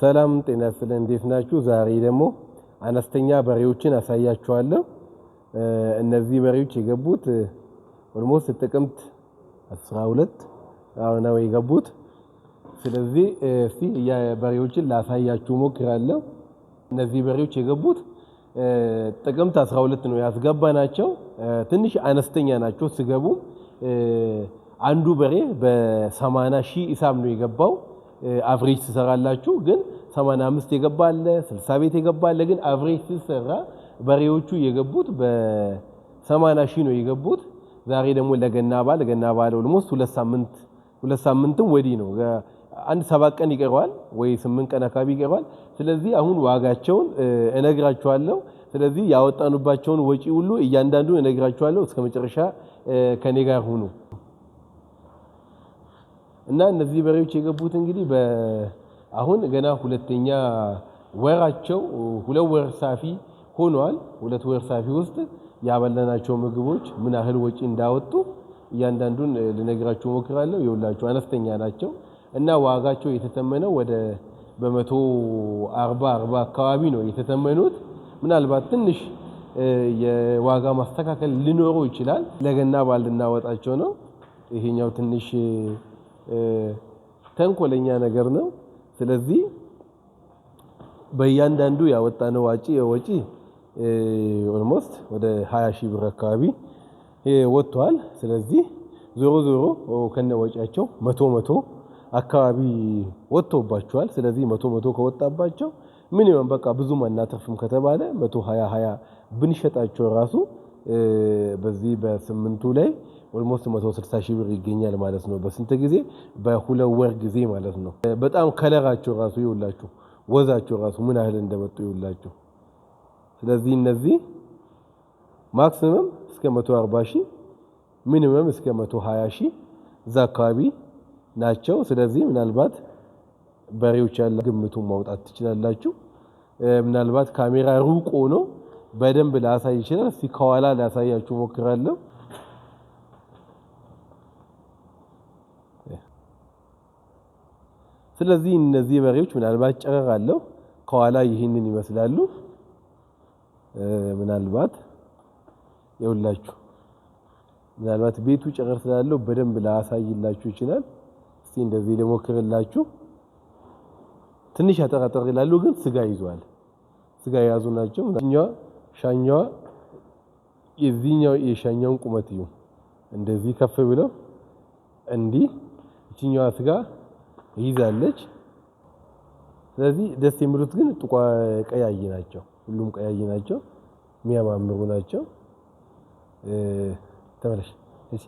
ሰላም ጤና ይስጥልኝ እንዴት ናችሁ? ዛሬ ደግሞ አነስተኛ በሬዎችን አሳያችኋለሁ። እነዚህ በሬዎች የገቡት ኦልሞስት ጥቅምት 12 ነው የገቡት። ስለዚህ እስቲ የበሬዎችን ላሳያችሁ ሞክራለሁ። እነዚህ በሬዎች የገቡት ጥቅምት 12 ነው ያስገባናቸው። ትንሽ አነስተኛ ናቸው ሲገቡ። አንዱ በሬ በ80,000 ሂሳብ ነው የገባው። አቨሬጅ ትሰራላችሁ ግን 85 የገባ አለ 60 ቤት የገባ አለ ግን አቨሬጅ ሲሰራ በሬዎቹ የገቡት በ80,000 ነው የገቡት። ዛሬ ደግሞ ለገና ባል ኦልሞስት 2 ሳምንትም ወዲህ ነው አንድ 7 ቀን ይቀርዋል ወይ 8 ቀን አካባቢ ይቀርዋል። ስለዚህ አሁን ዋጋቸውን እነግራችኋለሁ። ስለዚህ ያወጣኑባቸውን ወጪ ሁሉ እያንዳንዱን እነግራችኋለሁ። እስከ መጨረሻ ከኔ ጋር ሁኑ እና እነዚህ በሬዎች የገቡት እንግዲህ አሁን ገና ሁለተኛ ወራቸው 2 ወር ሳፊ ሆኗል። 2 ወር ሳፊ ውስጥ ያበላናቸው ምግቦች ምን ያህል ወጪ እንዳወጡ እያንዳንዱን ልነግራችሁ ሞክራለሁ። ይኸውላችሁ አነስተኛ ናቸው እና ዋጋቸው የተተመነው ወደ በ140 አካባቢ ነው የተተመኑት። ምናልባት ትንሽ የዋጋ ማስተካከል ሊኖረው ይችላል። ለገና ባል ልናወጣቸው ነው። ይሄኛው ትንሽ ተንኮለኛ ነገር ነው። ስለዚህ በእያንዳንዱ ያወጣነው ወጪ ኦልሞስት ወደ 20,000 ብር አካባቢ ወጥቷል። ስለዚህ ዞሮ ከነ ወጪያቸው 100 አካባቢ ወጥቶባቸዋል። ስለዚህ 100 ከወጣባቸው ሚኒመም በቃ ብዙም አናተርፍም ከተባለ 120 ብንሸጣቸው ራሱ በዚህ በ8ቱ ላይ ኦልሞስት 160,000 ብር ይገኛል ማለት ነው። በስንት ጊዜ? በ2 ወር ጊዜ ማለት ነው። በጣም ከለራቸው ራሱ ይውላችሁ ወዛቸው ራሱ ምን ያህል እንደመጡ ይውላችሁ። ስለዚህ እነዚህ ማክሲመም እስከ 140,000 ሚኒመም እስከ 120,000 እዛ አካባቢ ናቸው። ስለዚህ ምናልባት በሬዎች ያለ ግምቱን ማውጣት ትችላላችሁ። ምናልባት ካሜራ ሩቅ ሆኖ በደንብ ላሳይ ይችላል። እስቲ ከኋላ ላሳያችሁ ሞክራለሁ። ስለዚህ እነዚህ በሬዎች ምናልባት ጨረር አለው ከኋላ ይሄንን ይመስላሉ። ምናልባት ይውላችሁ ምናልባት ቤቱ ጨረር ስላለው በደንብ ላሳይላችሁ ይችላል። እስቲ እንደዚህ ልሞክርላችሁ። ትንሽ ያጠራጠር ይላሉ ግን ስጋ ይዟል። ስጋ ያዙ ናቸው። ሻኛዋ የሻኛውን ቁመት እዩ። እንደዚህ ከፍ ብለው እንዲህ እቺኛዋ ስጋ ይዛለች። ስለዚህ ደስ የሚሉት ግን ቀያይ ናቸው። ሁሉም ቀያይ ናቸው። የሚያማምሩ ናቸው። ተመለሽ እሺ